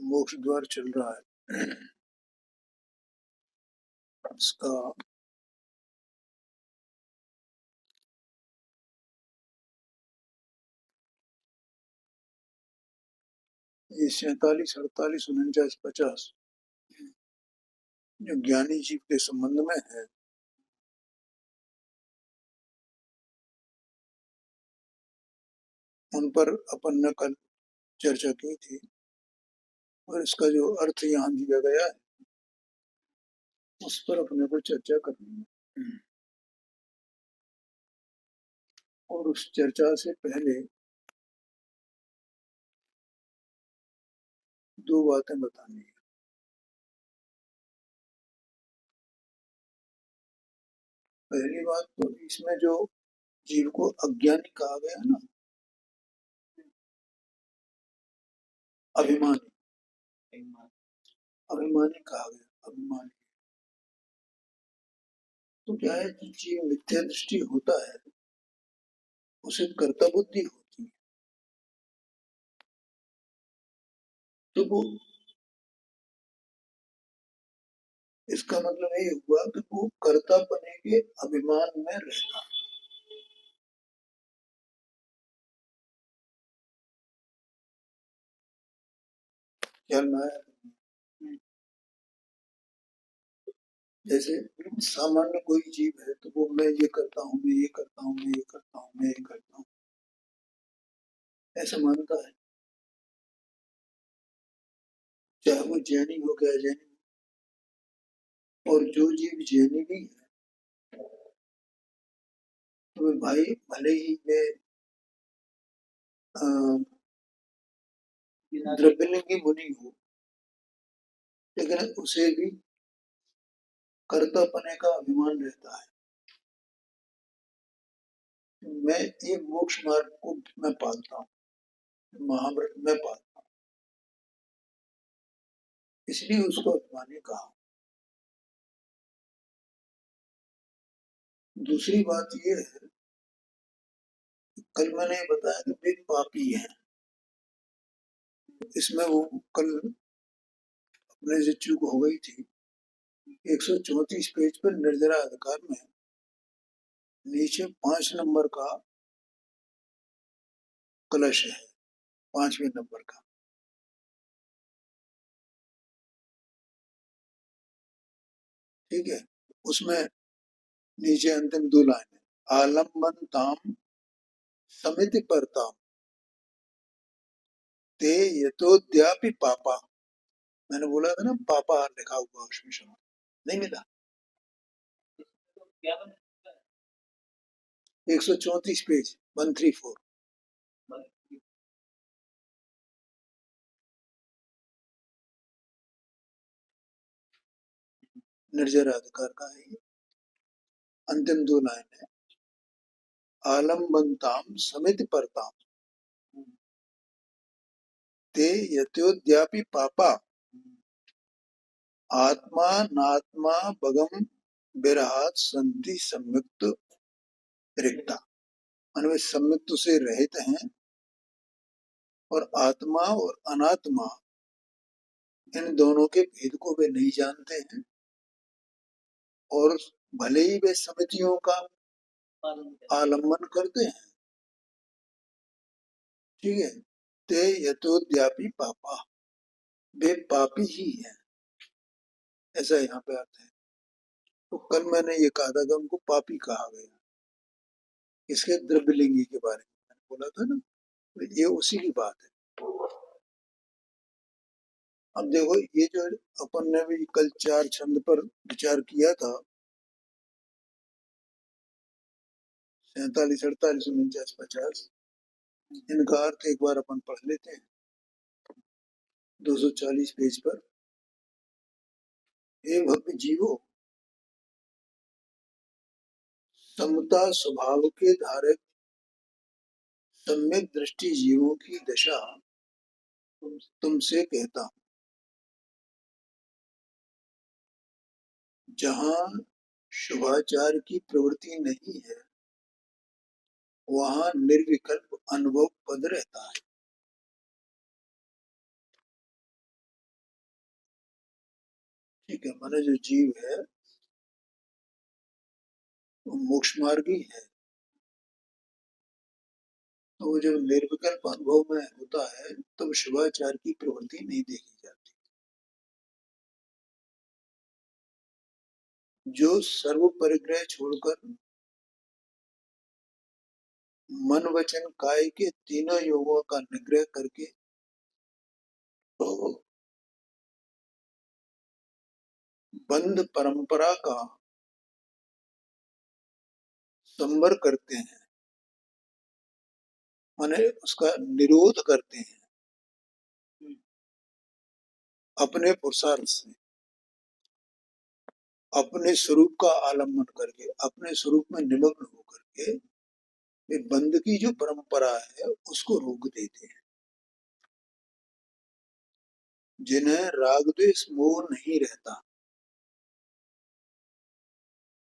मोक्ष द्वार चल रहा है। इसका ये 47, 48, 49, 50 जो ज्ञानी जीव के संबंध में है, उन पर अपन ने कल चर्चा की थी और इसका जो अर्थ यहाँ दिया गया है उस पर अपने को चर्चा करनी है। और उस चर्चा से पहले दो बातें बतानी है। पहली बात तो इसमें जो जीव को अज्ञानी कहा गया ना, अभिमानी अभिमानी कहा गया, अभिमानी। तो क्या है कि जीव मिथ्या दृष्टि होता है, उसे कर्ता बुद्धि होती है, तो वो इसका मतलब ये हुआ कि वो कर्तापने के अभिमान में रहता है। ख्याल में आया? जैसे सामान्य कोई जीव है तो वो मैं ये करता हूँ, मैं ये करता हूँ, मैं ये करता हूँ, मैं ये करता हूँ, ऐसा मानता है। चाहे वो जैनी हो गया जैनी, और जो जीव जैनी भी है तो भाई भले ही मैं द्रव्यलिंगी मुनि हूँ, लेकिन उसे भी कर्तापने का अभिमान रहता है। मैं ये मोक्ष मार्ग को मैं पालता हूँ, महाव्रत में पालता हूँ, इसलिए उसको अभिमानी कहा। दूसरी बात ये है, कल मैंने बताया कि वे पापी हैं। इसमें वो कल अपने से चूक हो गई थी। 134 पेज पर निर्जरा अधिकार में नीचे 5 नंबर का कलश है, 5वें नंबर का। ठीक है, उसमें नीचे अंतिम 2 लाइन है, आलम्बनताम समिति परताम ते यतोद्यापि पापा। मैंने बोला था ना पापा लिखा हुआ उसमें शब्द नहीं मिला। 134 पेज 134 निर्जर अधिकार का है ये। अंतिम 2 लाइन है, आलम्बनताम समिति परताम ते यतोद्यापि पापा आत्मा नात्मा बगम विरहात संति संयुक्त रिक्ता। मान वे संयुक्त से रहित हैं और आत्मा और अनात्मा इन दोनों के भेद को वे नहीं जानते हैं, और भले ही वे समितियों का आलम्बन करते हैं। ठीक है, ते यतोद्यापि पापा, वे पापी ही हैं, ऐसा यहाँ पे अर्थ है। तो कल मैंने ये कहा था कि उनको पापी कहा गया, इसके द्रव्यलिंगी के बारे में मैंने बोला था ना, ये उसी की बात है। अब देखो ये जो अपन ने भी कल 4 छंद पर विचार किया था, 47, 48, 49, 50, इनका अर्थ एक बार अपन पढ़ लेते हैं 240 पेज पर। हे भक्त जीवो, समता स्वभाव के धारक सम्यक दृष्टि जीवों की दशा तुमसे कहता हूं। जहां शुभाचार की प्रवृत्ति नहीं है, वहां निर्विकल्प अनुभव पद रहता है। ठीक है, माने जो जीव है वो मोक्ष मार्गी है, तो वो जब निर्विकल्प अनुभव में होता है तब शुभाचार की प्रवृत्ति नहीं देखी जाती। जो सर्व परिग्रह छोड़कर मन वचन काय के तीनों योगों का निग्रह करके तो बंध परंपरा का संवर करते हैं, माने उसका निरोध करते हैं अपने पुरुषार्थ से, अपने स्वरूप का आलम्बन करके, अपने स्वरूप में निमग्न होकर के वे बंध की जो परंपरा है उसको रोक देते हैं। जिन्हें राग द्वेष मोह नहीं रहता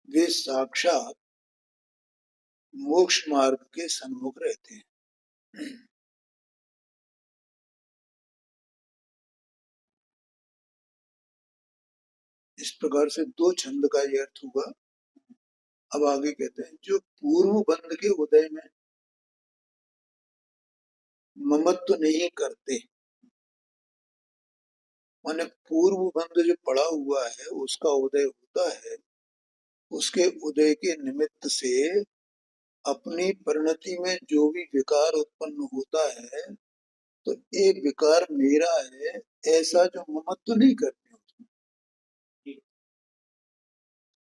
वे साक्षात मोक्ष मार्ग के सन्मुख रहते हैं। इस प्रकार से दो छंद का ये अर्थ हुआ। अब आगे कहते हैं जो पूर्व बंध के उदय में ममत्व नहीं करते, माने पूर्व बंध जो पड़ा हुआ है उसका उदय होता है, उसके उदय के निमित्त से अपनी परिणति में जो भी विकार उत्पन्न होता है तो एक विकार मेरा है ऐसा जो ममत्व नहीं करते उसमें,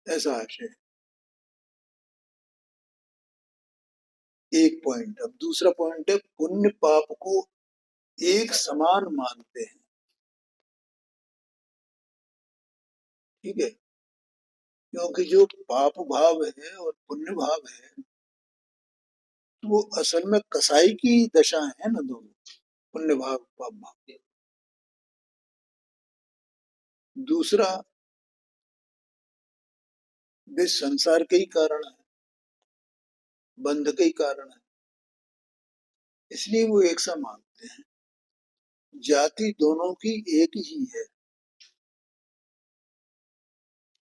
ऐसा आशय। एक पॉइंट। अब दूसरा पॉइंट है पुण्य पाप को एक समान मानते हैं। ठीक है, क्योंकि जो पाप भाव है और पुण्य भाव है तो वो असल में कसाई की दशा है ना दोनों, पुण्य भाव पाप भाव। दूसरा वे संसार के ही कारण है, बंध के ही कारण है, इसलिए वो एक सा मानते हैं। जाति दोनों की एक ही है।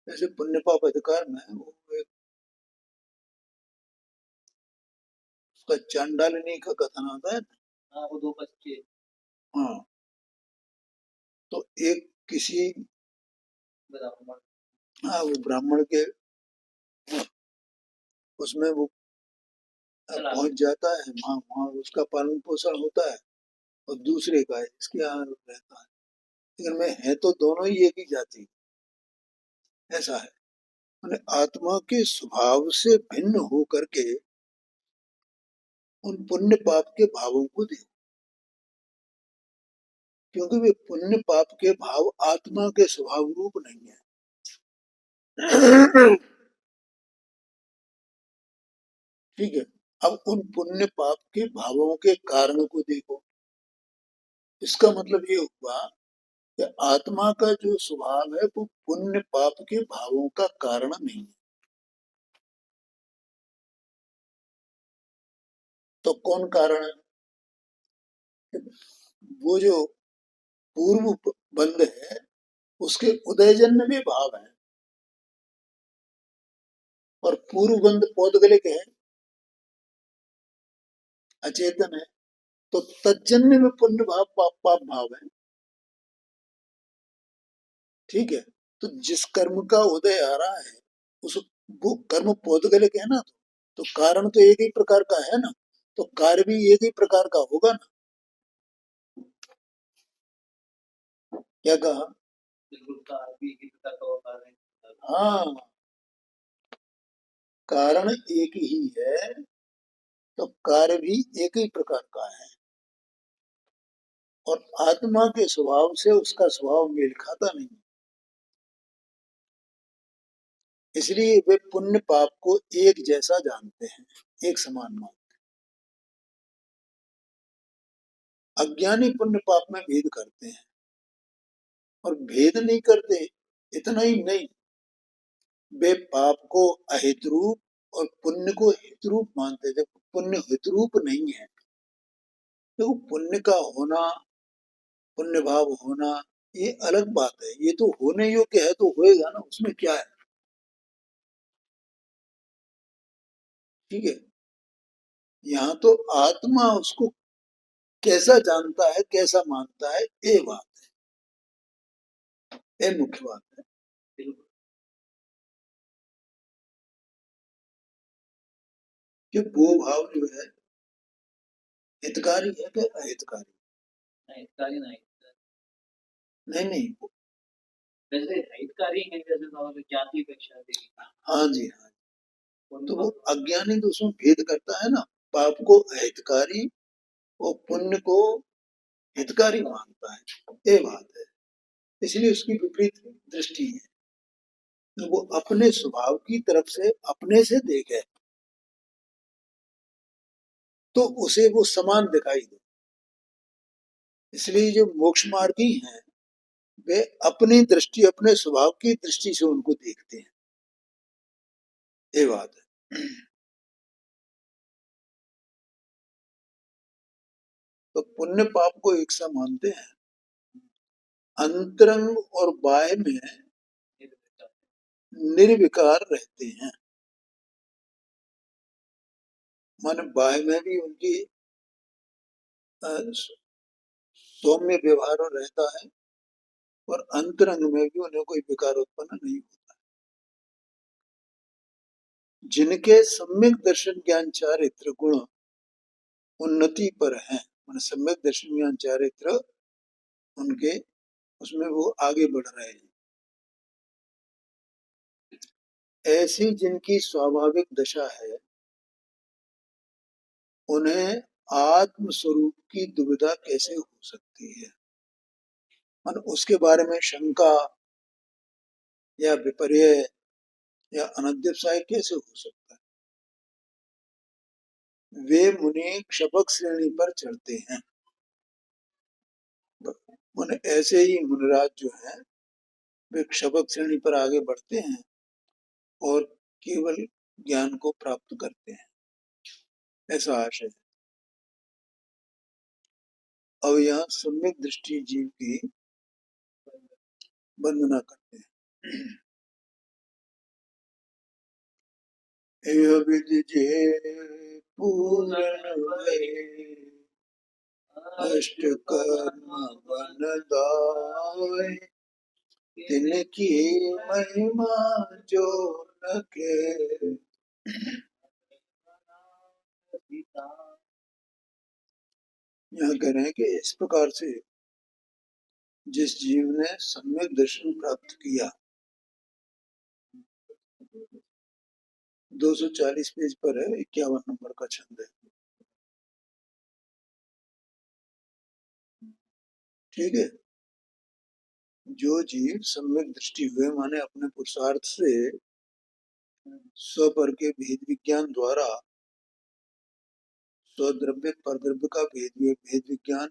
जैसे पुण्य पाप अधिकार में वो एक उसका चांडालिनी का कथन आता है ना। हाँ, वो दो बच्चे। हाँ, तो एक किसी ब्राह्मण, हाँ वो ब्राह्मण के उसमें वो पहुंच जाता है, वहां वहां उसका पालन पोषण होता है, और दूसरे का इसके यहाँ रहता है, लेकिन में है तो दोनों ही एक ही जाति, ऐसा है। मैंने आत्मा के स्वभाव से भिन्न हो करके उन पुण्य पाप के भावों को देखो, क्योंकि वे पुण्य पाप के भाव आत्मा के स्वभाव रूप नहीं है। ठीक है, अब उन पुण्य पाप के भावों के कारण को देखो। इसका मतलब ये हुआ कि आत्मा का जो स्वभाव है वो पुण्य पाप के भावों का कारण नहीं है, तो कौन कारण है? वो जो पूर्व बंध है उसके उदयजन्य भी भाव है, और पूर्व बंध पौद्गलिक है, अचेतन है, तो तज्जन्य में पुण्य भाव पाप पाप भाव है। ठीक है, तो जिस कर्म का उदय आ रहा है उस वो कर्म पौद्गलिक है ना, तो कारण तो एक ही प्रकार का है ना, तो कार्य भी एक ही प्रकार का होगा ना। क्या कहा? बिल्कुल, कार्य भी एक ही प्रकार का होगा। हाँ, कारण एक ही है तो कार्य भी एक ही प्रकार का है, और आत्मा के स्वभाव से उसका स्वभाव मेल खाता नहीं, इसलिए वे पुण्य पाप को एक जैसा जानते हैं, एक समान मानते हैं। अज्ञानी पुण्य पाप में भेद करते हैं, और भेद नहीं करते इतना ही नहीं, वे पाप को अहित रूप और पुण्य को हित रूप मानते हैं, जब पुण्य हित रूप नहीं है। तो पुण्य का होना, पुण्य भाव होना ये अलग बात है, ये तो होने योग्य है तो होएगा ना, उसमें क्या है। ठीक है, यहाँ तो आत्मा उसको कैसा जानता है, कैसा मानता है, ये बात है, ये मुख्य बात है। कि वो भाव जो है हितकारी है कि अहितकारी। हितकारी नहीं, नहीं नहीं, वैसे हितकारी है, जैसे जाति अपेक्षा देगी। हाँ जी, हाँ, तो वो अज्ञानी तो उसमें भेद करता है ना, पाप को अहितकारी और पुण्य को हितकारी मानता है, ये बात है। इसलिए उसकी विपरीत दृष्टि है। तो वो अपने स्वभाव की तरफ से अपने से देखे तो उसे वो समान दिखाई दे। इसलिए जो मोक्ष मार्गी हैं वे अपनी दृष्टि, अपने स्वभाव की दृष्टि से उनको देखते हैं, ये बात है। तो पुण्य पाप को एक सा मानते हैं, अंतरंग और बाह्य में निर्विकार रहते हैं। माने बाह्य में भी उनकी सौम्य व्यवहार रहता है और अंतरंग में भी उन्हें कोई विकार उत्पन्न नहीं होता। जिनके सम्यक दर्शन ज्ञान चारित्र गुण उन्नति पर हैं, माने सम्यक दर्शन ज्ञान चारित्र उनके उसमें वो आगे बढ़ रहे हैं। ऐसी जिनकी स्वाभाविक दशा है उन्हें आत्म स्वरूप की दुविधा कैसे हो सकती है, मन उसके बारे में शंका या विपर्य या अनध्यवसाय कैसे हो सकता है। वे मुनि क्षपक श्रेणी पर चढ़ते हैं, मन ऐसे ही मुनिराज जो हैं वे क्षपक श्रेणी पर आगे बढ़ते हैं और केवल ज्ञान को प्राप्त करते हैं, ऐसा आशय है। अब यहाँ सम्यक दृष्टि जीव की वंदना करते हैं। एह विधि जे पूर्ण भय अष्ट कर्म बन दाय, तिनकी महिमा जो न के। यहाँ कह रहे हैं कि इस प्रकार से जिस जीव ने सम्यक दर्शन प्राप्त किया, 240 पेज पर है, 51 नंबर का छंद है। ठीक है, जो जीव सम्यक दृष्टि हुए माने अपने पुरुषार्थ से स्वपर के भेद विज्ञान द्वारा स्वद्रव्य परद्रव्य का भेद विज्ञान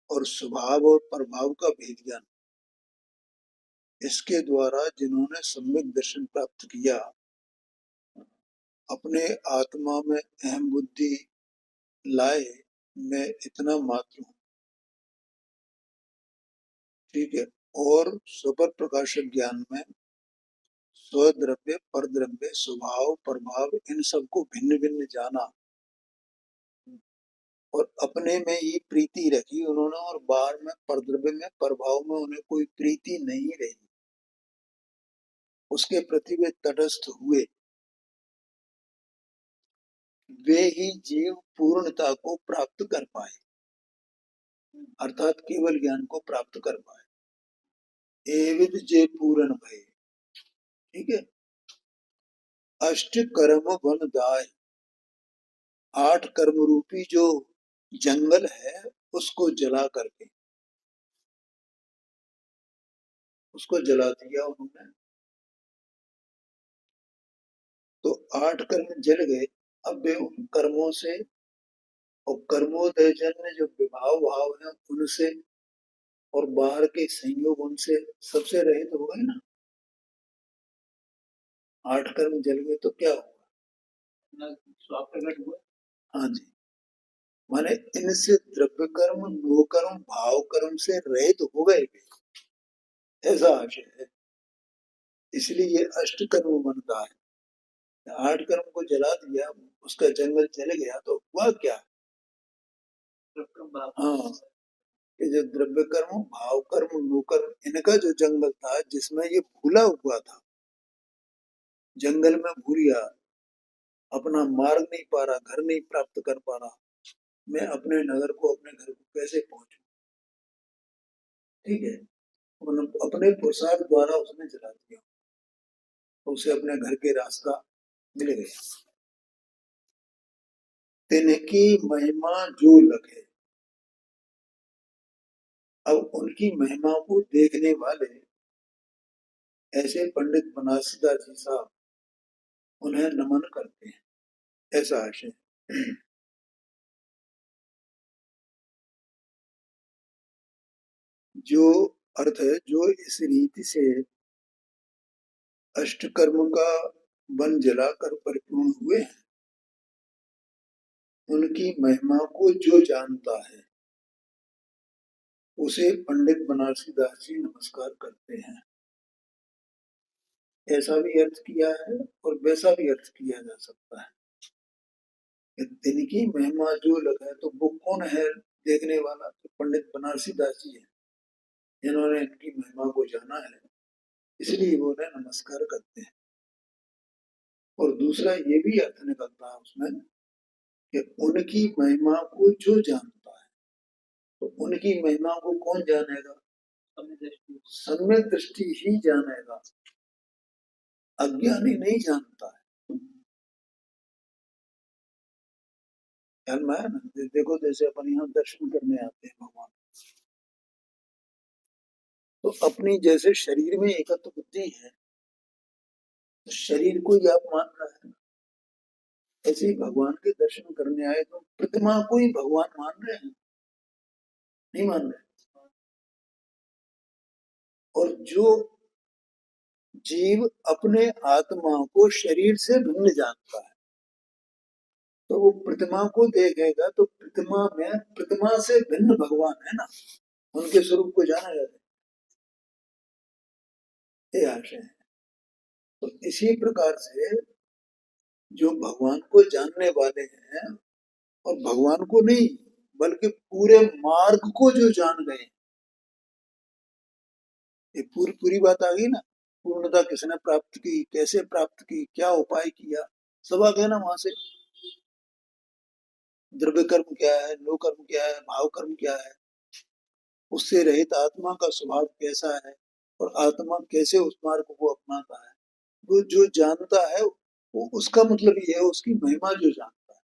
और स्वभाव और प्रभाव का भेद ज्ञान, इसके द्वारा जिन्होंने सम्यक दर्शन प्राप्त किया, अपने आत्मा में अहम बुद्धि लाए, मैं इतना मात्र हूँ। ठीक है, और स्वपर प्रकाशक ज्ञान में स्वद्रव्य परद्रव्य स्वभाव प्रभाव इन सबको भिन्न भिन्न जाना और अपने में ही प्रीति रखी उन्होंने, और बाहर में परद्रव्य में प्रभाव में उन्हें कोई प्रीति नहीं रही, उसके प्रति वे तटस्थ हुए। वे ही जीव पूर्णता को प्राप्त कर पाए, अर्थात केवल ज्ञान को प्राप्त कर पाए। एविद जे पूर्ण भय। ठीक है, अष्ट कर्म वन दाय, 8 कर्म रूपी जो जंगल है उसको जला करके, उसको जला दिया उन्होंने, तो 8 कर्म जल गए। अब वे उन कर्मों से और कर्मोदय जन्य जो विभाव भाव है उनसे और बाहर के संयोग उनसे सबसे रहित हो गए ना। 8 कर्म जल गए तो क्या हुआ, स्वाप प्रकट हुआ। हाँ जी, माने इनसे द्रव्य कर्म, नो कर्म, भाव कर्म से रहित हो गए, ऐसा आशय है। इसलिए ये अष्ट कर्म बनता है। आठ कर्म को जला दिया, उसका जंगल जल गया, तो हुआ क्या? हाँ, कि जो द्रव्य कर्म, भाव कर्म, नो कर्म, इनका जो जंगल था जिसमें ये भूला हुआ था, जंगल में भूल गया, अपना मार्ग नहीं पा रहा, घर नहीं प्राप्त कर पा रहा, मैं अपने नगर को, अपने घर को कैसे पहुंचूं? ठीक है, अपने पुरुषार्थ द्वारा उसने जला दिया, तो उसे अपने घर के रास्ता मिल गया। तिनकी महिमा जो लगे, अब उनकी महिमा को देखने वाले ऐसे पंडित बनारसीदास जी साहब उन्हें नमन करते हैं, ऐसा आशय। जो अर्थ है, जो इस रीति से अष्टकर्म का वन जलाकर परिपूर्ण हुए हैं, उनकी महिमा को जो जानता है उसे पंडित बनारसी दास जी नमस्कार करते हैं। ऐसा भी अर्थ किया है और वैसा भी अर्थ किया जा सकता है। दिन की महिमा जो लगा, तो वो कौन है देखने वाला? तो पंडित बनारसी दास जी है, जिन्होंने इनकी महिमा को जाना है, इसलिए वो उन्हें नमस्कार करते हैं। और दूसरा ये भी अर्थ निकलता है उसमें कि उनकी महिमा को जो जानता है, तो उनकी महिमा को कौन जानेगा? सम्यक दृष्टि ही जानेगा, अज्ञानी नहीं जानता है। ख्याल में है ना? देखो, जैसे अपन यहाँ दर्शन करने आते हैं भगवान, तो अपनी जैसे शरीर में एकत्व बुद्धि है, तो शरीर को ही आप मान रहे हैं, ऐसे ही भगवान के दर्शन करने आए तो प्रतिमा को ही भगवान मान रहे हैं, नहीं मान रहे? और जो जीव अपने आत्मा को शरीर से भिन्न जानता है, तो वो प्रतिमा को देखेगा, तो प्रतिमा में प्रतिमा से भिन्न भगवान है ना, उनके स्वरूप को जाना जाता है, ये आशय है। तो इसी प्रकार से जो भगवान को जानने वाले हैं, और भगवान को नहीं बल्कि पूरे मार्ग को जो जान गए, ये पूरी पूरी बात आ गई ना। पूर्णता किसने प्राप्त की, कैसे प्राप्त की, क्या उपाय किया, सब आ गया ना वहां से। द्रव्य कर्म क्या है, नो कर्म क्या है, भाव कर्म क्या है, उससे रहित आत्मा का स्वभाव कैसा है, और आत्मा कैसे उस मार्ग को अपनाता है, वो जो जानता है, वो उसका मतलब ये है, उसकी महिमा जो जानता है,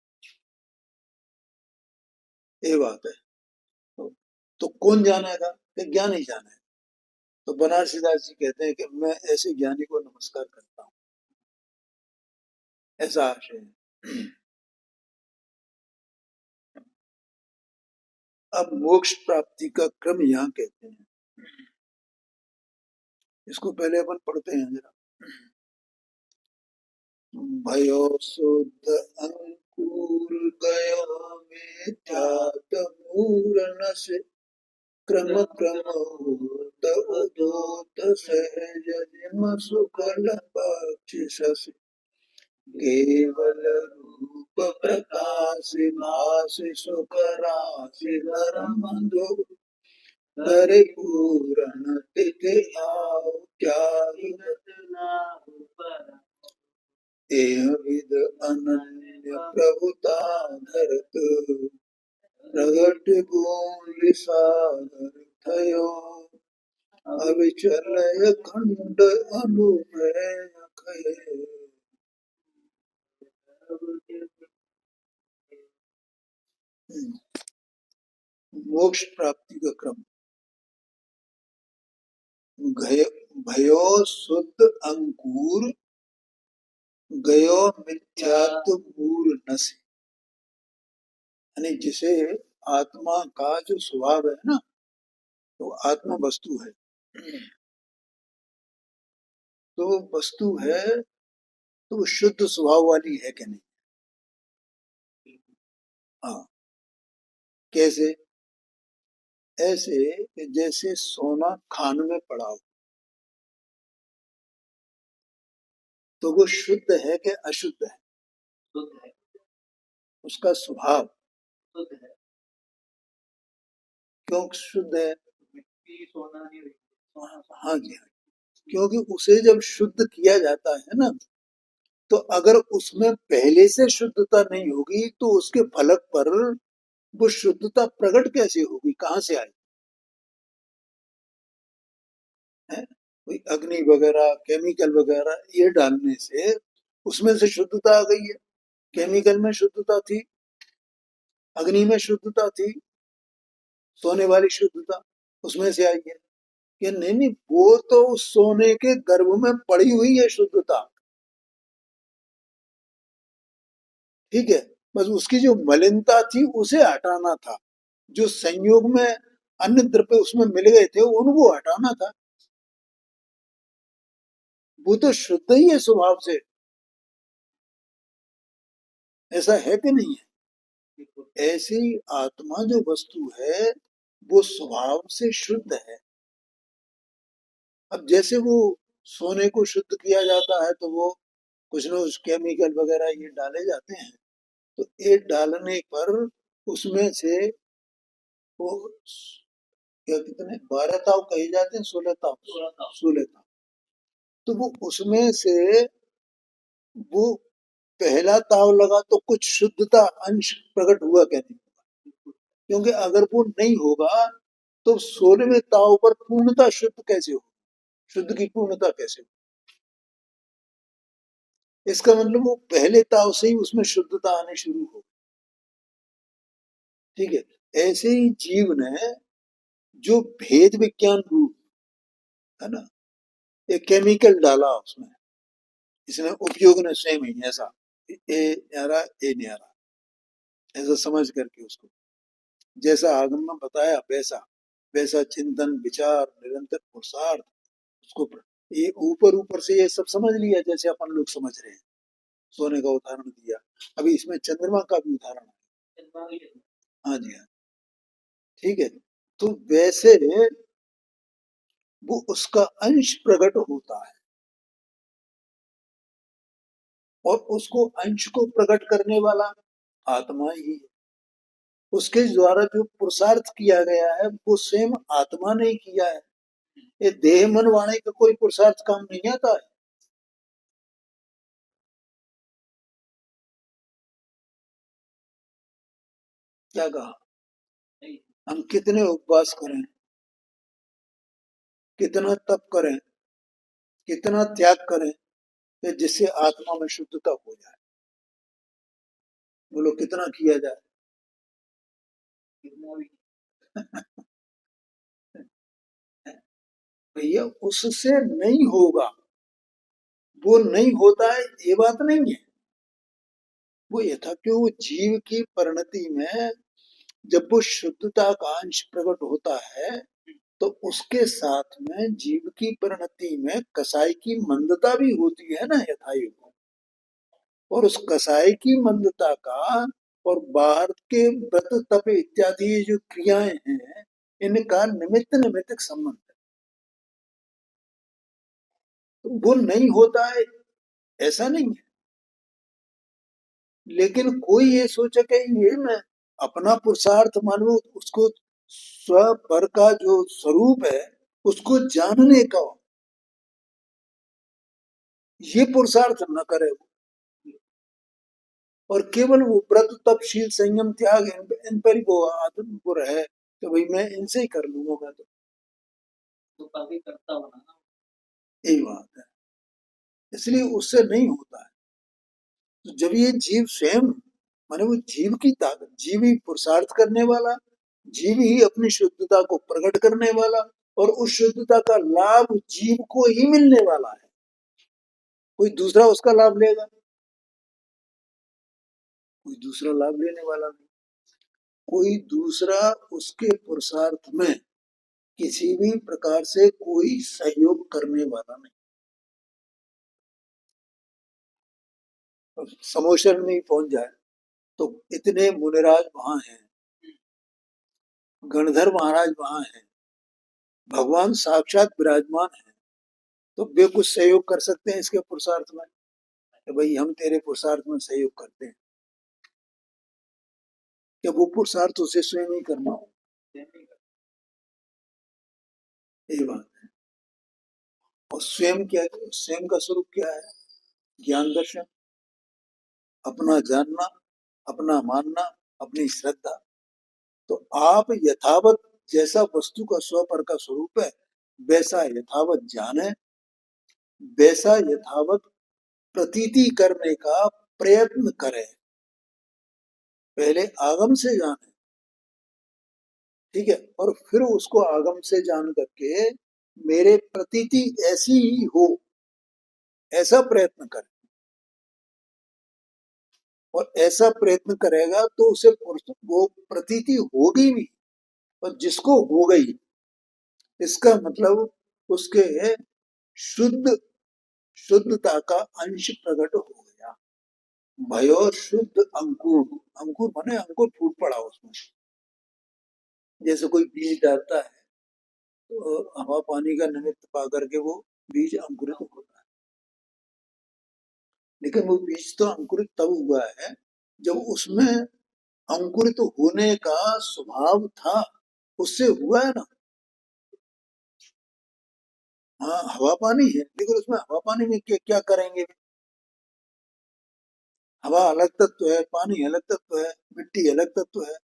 ये बात है। तो कौन जानेगा? कि ज्ञान ही जाने। तो बनारसीदास जी कहते हैं कि मैं ऐसे ज्ञानी को नमस्कार करता हूँ, ऐसा आशय है। अब मोक्ष प्राप्ति का क्रम यहाँ कहते हैं, इसको पहले अपन पढ़ते हैं जरा। भयो शुद्ध अंकुर गयो मिथ्यात मूरन से, क्रम क्रम होत उदोत सहज जिम सुकल पक्षी, केवल रूप प्रकाश भास सुख राशि धर्म दो, परिपूर्ण तिथि आओ क्या एह विद अनन्य प्रभुता धरत, प्रगट गुण सागर थयो, अविचल खंड अनुमेय कहे। मोक्ष प्राप्ति का क्रम। भयो शुद्ध अंकुर गयो मिथ्यात्व मूर नसे, यानी जिसे आत्मा का जो स्वभाव है ना, तो आत्मा वस्तु है, तो वस्तु है, तो वो शुद्ध स्वभाव वाली है कि नहीं? हाँ, कैसे? ऐसे कि जैसे सोना खान में पड़ा हो, तो वो शुद्ध है कि अशुद्ध है? शुद्ध है। उसका स्वभाव शुद्ध है। क्यों शुद्ध है? मिट्टी सोना नहीं रही। हाँ जी, हाँ, क्योंकि उसे जब शुद्ध किया जाता है ना, तो अगर उसमें पहले से शुद्धता नहीं होगी तो उसके फलक पर वो शुद्धता प्रकट कैसे होगी, कहाँ से आई है? कोई अग्नि वगैरह, केमिकल वगैरह ये डालने से उसमें से शुद्धता आ गई है। केमिकल में शुद्धता थी, अग्नि में शुद्धता थी, सोने वाली शुद्धता उसमें से आई है। कि नहीं नहीं, वो तो उस सोने के गर्भ में पड़ी हुई है शुद्धता, ठीक है। बस उसकी जो मलिनता थी उसे हटाना था, जो संयोग में अन्य द्रव्य उसमें मिल गए थे उनको हटाना था। वो तो शुद्ध ही है स्वभाव से, ऐसा है कि नहीं है? ऐसे ही आत्मा जो वस्तु है वो स्वभाव से शुद्ध है। अब जैसे वो सोने को शुद्ध किया जाता है तो वो कुछ न कुछ केमिकल वगैरह ये डाले जाते हैं, तो ये डालने पर उसमें से वो क्या कितने 12 ताव कहे जाते हैं, 16 ताव, 16 ताव, तो वो उसमें से वो पहला ताव लगा तो कुछ शुद्धता अंश प्रकट हुआ क्या नहीं? क्योंकि अगर वो नहीं होगा तो 16वें ताव पर पूर्णता शुद्ध कैसे हो, शुद्ध की पूर्णता कैसे हो? इसका मतलब वो पहले ताव से ही उसमें शुद्धता आनी शुरू हो, ठीक है। ऐसे ही जीव ने जो भेद विज्ञान रूप है ना, एक केमिकल डाला उसमें, इसमें उपयोग ने सेम ही ऐसा ए न्यारा ए न्यारा ऐसा समझ करके उसको जैसा आगम में बताया वैसा वैसा चिंतन विचार निरंतर पुरुषार्थ उसको ये ऊपर ऊपर से ये सब समझ लिया जैसे अपन लोग समझ रहे हैं। सोने का उदाहरण दिया, अभी इसमें चंद्रमा का भी उदाहरण है। हाँ जी, हाँ, ठीक है। तो वैसे वो उसका अंश प्रकट होता है और उसको अंश को प्रकट करने वाला आत्मा ही है। उसके द्वारा जो पुरुषार्थ किया गया है वो स्वयं आत्मा ने किया है। ये देह मन वाणी का कोई पुरुषार्थ काम नहीं आता है। क्या कहा? हम कितने उपवास करें, कितना तप करें, कितना त्याग करें कि जिससे आत्मा में शुद्धता हो जाए? बोलो कितना किया जाए? भैया उससे नहीं होगा, वो नहीं होता है ये बात नहीं है। वो ये था कि वो जीव की परिणति में जब वो शुद्धता का अंश प्रकट होता है तो उसके साथ में जीव की परिणति में कसाई की मंदता भी होती है ना यथायुग। और उस कसाई की मंदता का और बाहर के व्रत तप इत्यादि जो क्रियाएं हैं इनका निमित्त निमित्तक संबंध है। तो वो नहीं होता है ऐसा नहीं है, लेकिन कोई ये सोचे कि ये मैं अपना पुरुषार्थ मानू, उसको स्व पर का जो स्वरूप है उसको जानने का ये पुरुषार्थ न करे और केवल वो व्रत तप शील संयम त्याग इन पर ही वो आत्म को रहे तो भाई मैं इनसे ही कर लूंगा, मैं तो काफी करता हूँ ना, यही बात है। इसलिए उससे नहीं होता है। तो जब ये जीव स्वयं माने वो जीव की ताकत, जीव ही पुरुषार्थ करने वाला, जीव ही अपनी शुद्धता को प्रकट करने वाला और उस शुद्धता का लाभ जीव को ही मिलने वाला है, कोई दूसरा उसका लाभ लेगा? कोई दूसरा लाभ लेने वाला नहीं, कोई दूसरा उसके पुरुषार्थ में किसी भी प्रकार से कोई सहयोग करने वाला नहीं। समोशर में पहुंच जाए तो इतने मुनिराज वहां हैं, गणधर महाराज वहां है, भगवान साक्षात विराजमान है, तो वे कुछ सहयोग कर सकते हैं इसके पुरुषार्थ में कि भाई हम तेरे पुरुषार्थ में सहयोग करते हैं, कि वो पुरुषार्थ उसे स्वयं ही करना हो। ये बात है। और स्वयं क्या, स्वयं का स्वरूप क्या है? ज्ञान दर्शन, अपना जानना, अपना मानना, अपनी श्रद्धा। तो आप यथावत जैसा वस्तु का स्वपर का स्वरूप है वैसा यथावत जाने, वैसा यथावत प्रतीति करने का प्रयत्न करें। पहले आगम से जाने, ठीक है, और फिर उसको आगम से जान करके मेरे प्रतीति ऐसी ही हो, ऐसा प्रयत्न करें। और ऐसा प्रयत्न करेगा तो उसे वो प्रतीति होगी भी, और जिसको हो गई इसका मतलब उसके शुद्ध शुद्धता का अंश प्रकट हो गया। भयो शुद्ध अंकुर, अंकुर माने अंकुर फूट पड़ा उसमें। जैसे कोई बीज डालता है तो हवा पानी का निमित्त पा करके वो बीज अंकुरित होता है, लेकिन वो बीज तो अंकुरित तब हुआ है जब उसमें अंकुरित होने का स्वभाव था, उससे हुआ है ना। हाँ हवा पानी है, लेकिन उसमें हवा पानी में क्या करेंगे? हवा अलग तत्व है, पानी अलग तत्व है, मिट्टी अलग तत्व है।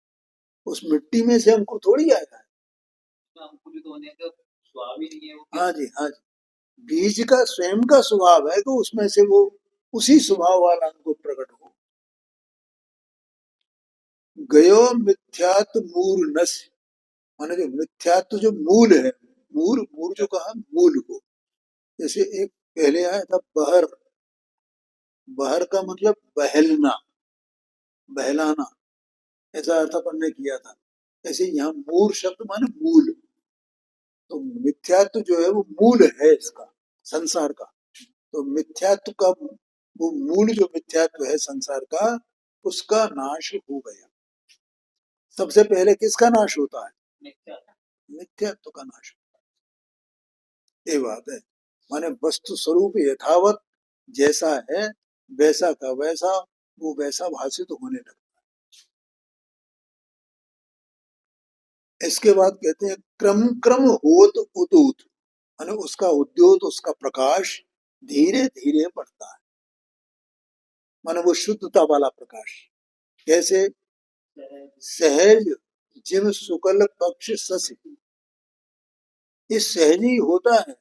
उस मिट्टी में से अंकुर थोड़ी आएगा। अंकुरित होने का स्वभाव ही नहीं है वो। हाँ जी, हाँ जी। बीज का स्वयं का स्वभाव है कि उसमें से वो उसी स्वभाव वाला अंकुर प्रकट हो। गयो मिथ्यात्व मूल नस्य, माने जो मिथ्यात्व जो मूल है, मूल मूल जो कहा मूल को। जैसे एक पहले आया था बहर, बहर का मतलब बहलना, बहलाना, ऐसा अर्थ अपन ने किया था। ऐसे यहाँ मूल शब्द माने मूल, तो मिथ्यात्व जो है वो मूल है इसका, संसार का। तो मिथ्यात्व का वो मूल जो मिथ्यात्व है संसार का, उसका नाश हो गया। सबसे पहले किसका नाश होता है? मिथ्यात्व का नाश होता है। ये बात है। माने वस्तु स्वरूप यथावत जैसा है वैसा का वैसा वो वैसा भाषित होने लगता है। इसके बाद कहते हैं क्रम क्रम होत उदूत, माने उसका उद्योत, उसका प्रकाश धीरे धीरे बढ़ता है। माने वो शुद्धता वाला प्रकाश। कैसे? सहज जिम शुक्ल पक्ष सस्य, ये सहज ही होता है।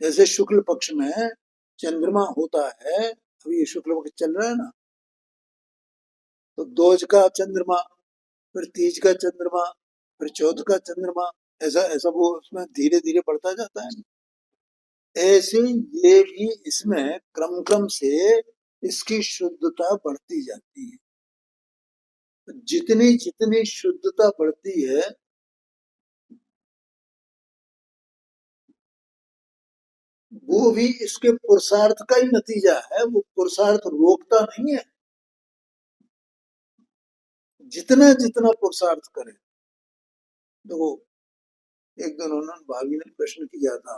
जैसे शुक्ल पक्ष में चंद्रमा होता है, अभी ये शुक्ल पक्ष चल रहा है ना, तो दोज का चंद्रमा, फिर तीज का चंद्रमा, फिर चौथ का चंद्रमा, ऐसा ऐसा वो उसमें धीरे धीरे बढ़ता जाता है। ऐसे ये भी इसमें क्रम क्रम से इसकी शुद्धता बढ़ती जाती है। जितनी जितनी शुद्धता बढ़ती है वो भी इसके पुरुषार्थ का ही नतीजा है। वो पुरुषार्थ रोकता नहीं है, जितना जितना पुरुषार्थ करे। देखो एक दिन उन्होंने भाभी ने प्रश्न किया था,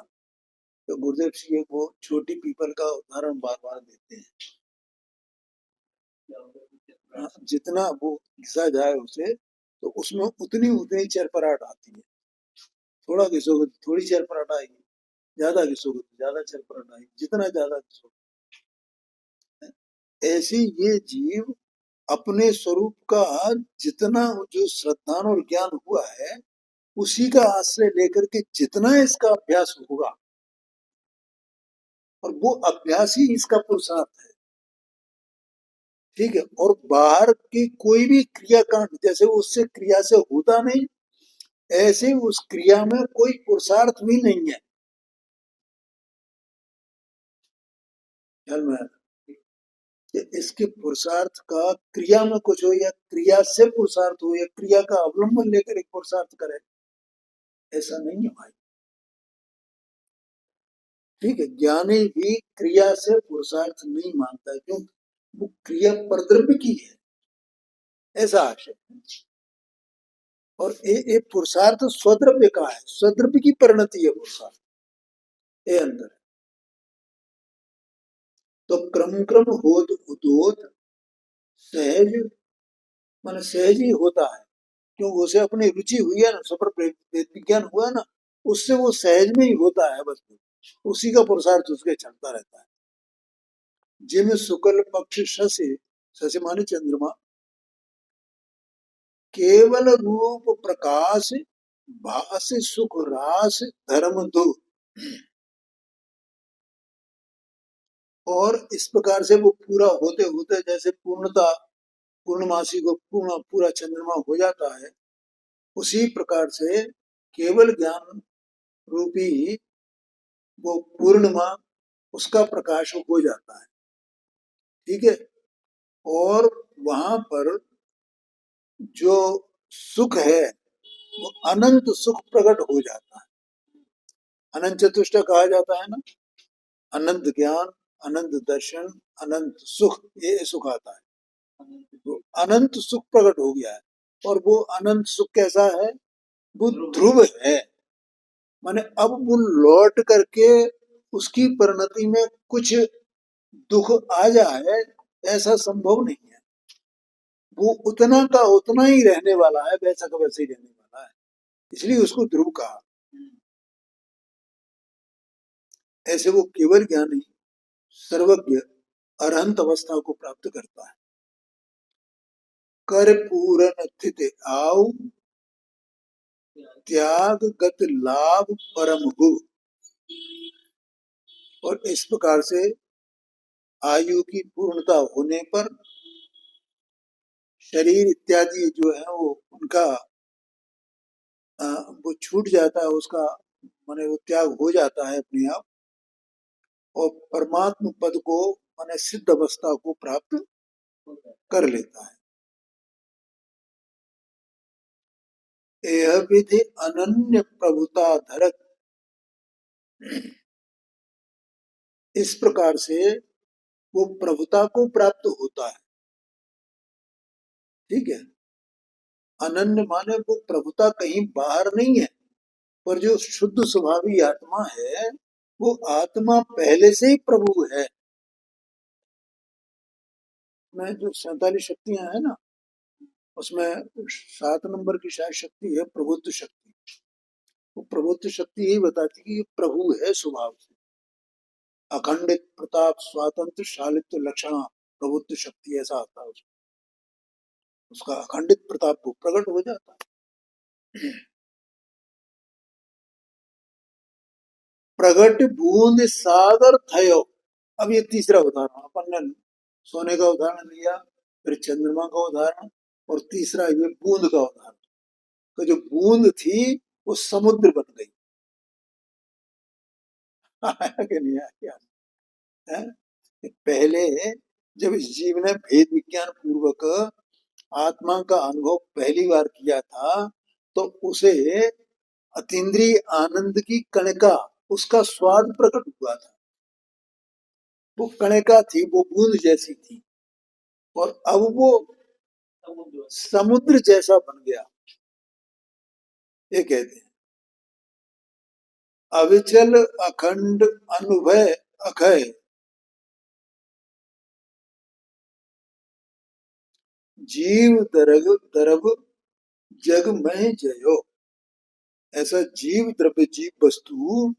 तो गुरुदेव सिंह वो छोटी पीपल का उदाहरण बार बार देते हैं। हाँ, जितना वो घिसा जाए उसे तो उसमें उतनी उतनी चरपराहट आती है। थोड़ा घिसोगे तो थोड़ी चरपराहट आएगी, ज्यादा घिसोगे तो ज्यादा चरपराहट आएगी, जितना ज्यादा घिसोगे। ऐसे ये जीव अपने स्वरूप का जितना जो श्रद्धान और ज्ञान हुआ है उसी का आश्रय लेकर के जितना इसका अभ्यास होगा, और वो अभ्यास ही इसका पुरुषार्थ है। ठीक है, और बाहर की कोई भी क्रियाकांड जैसे उससे क्रिया से होता नहीं, ऐसे उस क्रिया में कोई पुरुषार्थ भी नहीं है। ख्याल में कि इसके पुरुषार्थ का क्रिया में कुछ हो या क्रिया से पुरुषार्थ हो या क्रिया का अवलंबन लेकर एक पुरुषार्थ करे, ऐसा नहीं है भाई। ठीक है, ज्ञानी भी क्रिया से पुरुषार्थ नहीं मानता है, क्यों? वो क्रिया परद्रव्य की है, ऐसा आशय। और ये पुरुषार्थ स्वद्रव्य का है, स्वद्रव्य की परिणति है पुरुषार्थ ये अंदर। तो क्रम क्रम होत उदोत सहज, माने सहज ही होता है, क्योंकि उसे अपनी रुचि हुई है ना, सफर वेद विज्ञान हुआ ना, उससे वो सहज में ही होता है बस, उसी का पुरुषार्थ उसके चलता रहता है। जिन शुक्ल पक्ष शशि, शशि माने चंद्रमा, केवल रूप प्रकाश भास सुख रास धर्म दो, और इस प्रकार से वो पूरा होते होते जैसे पूर्णता, पूर्णमासी को पूर्ण पूरा चंद्रमा हो जाता है, उसी प्रकार से केवल ज्ञान रूपी वो पूर्णिमा, उसका प्रकाश हो जाता है। ठीक है। और वहां पर जो सुख है वो अनंत सुख प्रकट हो जाता है। अनंत चतुष्ट कहा जाता है ना, अनंत ज्ञान, अनंत दर्शन, अनंत सुख, ये सुख आता है। तो अनंत सुख प्रकट हो गया है, और वो अनंत सुख कैसा है, वो ध्रुव है। माने अब वो लौट करके उसकी परिणति में कुछ दुख आ जाए ऐसा संभव नहीं है। वो उतना का उतना ही रहने वाला है, वैसा का वैसे ही रहने वाला है, इसलिए उसको ध्रुव कहा। ऐसे वो केवल ज्ञानी सर्वज्ञ अरहंत अवस्था को प्राप्त करता है। कर पूरन स्थित आउ त्याग गत लाभ परम हो, और इस प्रकार से आयु की पूर्णता होने पर शरीर इत्यादि जो है वो उनका वो छूट जाता है, उसका माने वो त्याग हो जाता है अपने आप, और परमात्म पद को माने सिद्ध अवस्था को प्राप्त कर लेता है। यह विधि अनन्य प्रभुता धरत, इस प्रकार से वो प्रभुता को प्राप्त होता है। ठीक है। अनन्य माने वो प्रभुता कहीं बाहर नहीं है, पर जो शुद्ध स्वभावी आत्मा है वो आत्मा पहले से ही प्रभु है। में जो 47 शक्तियां है ना, उसमें 7 नंबर की शायद शक्ति है प्रबुद्ध शक्ति। वो प्रबुद्ध शक्ति यही बताती है कि प्रभु है स्वभाव से, अखंडित प्रताप स्वातंत्र शालित्व लक्षण प्रबुद्ध शक्ति, ऐसा आता है उसका अखंडित प्रताप को प्रकट हो जाता है। प्रगट बूंद सागर थयो, अब ये तीसरा उदाहरण, अपन ने सोने का उदाहरण लिया, फिर चंद्रमा का उदाहरण, और तीसरा ये बूंद का उदाहरण। तो जो बूंद थी वो समुद्र बन गई। आया कि नहीं आया? है? पहले जब इस जीव ने भेद विज्ञान पूर्वक आत्मा का अनुभव पहली बार किया था, तो उसे अतीन्द्रिय आनंद की कणिका, उसका स्वाद प्रकट हुआ था। वो कणिका थी, वो बूंद जैसी थी, और अब वो समुद्र जैसा बन गया। ये कहते हैं अविचल अखंड अनुभव अखय, जीव दरग दरब जग में जयो। ऐसा जीव द्रव्य जीव वस्तु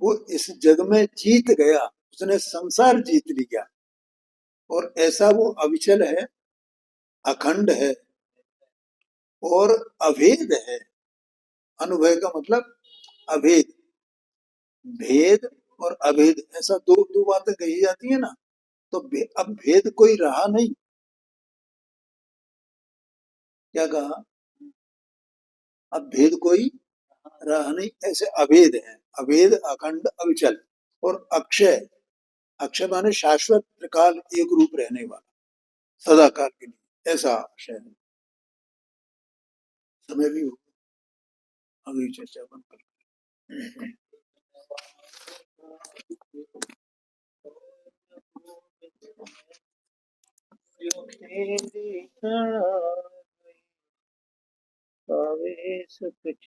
वो इस जग में जीत गया, उसने संसार जीत लिया, और ऐसा वो अविचल है, अखंड है, और अभेद है। अनुभव का मतलब अभेद, भेद और अभेद, ऐसा दो दो बातें कही जाती है ना। तो अब भेद कोई रहा नहीं, क्या कहा, अब भेद कोई रहा नहीं, ऐसे अभेद है, अभेद अखंड अविचल, और अक्षय, अक्षय माने शाश्वत काल एक रूप रहने वाला, सदा काल के लिए, ऐसा अक्षय है। समय भी हो, अगली चर्चा बंद कर। पावे सुख